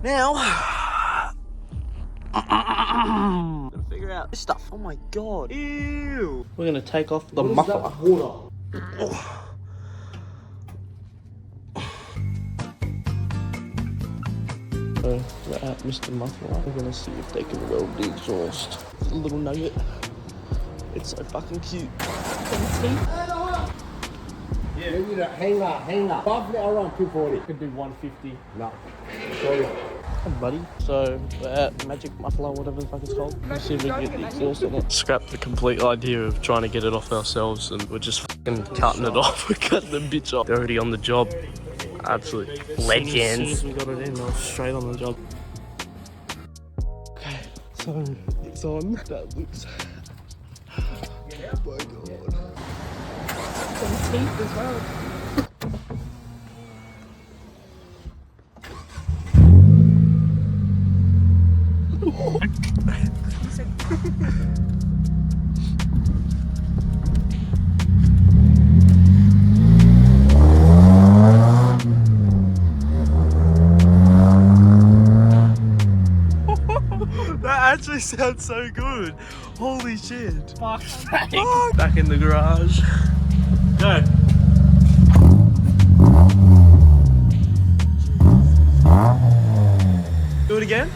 Now, I'm gonna figure out this stuff. Oh my god. Ew. We're gonna take off the muffler. Water. So we're at Mr. Muffler. We're gonna see if they can weld the exhaust. It's a little nugget. It's so fucking cute. Yeah. Maybe the hanger. Probably around 240. Could do 150. No. Sorry. Hey buddy. So we're at Magic Muffler, whatever the fuck it's called. Let's see if we can get the exhaust on it. Scrap the complete idea of trying to get it off ourselves, and we're just fucking cutting it off. We're cutting the bitch off. They're already on the job. Absolute legends. As soon as we got it in, I was straight on the job. Okay, so it's on. That looks. Oh my god. Some teeth as well. That actually sounds so good. Holy shit. Fuck's sake. Back in the garage. Go. Do it again.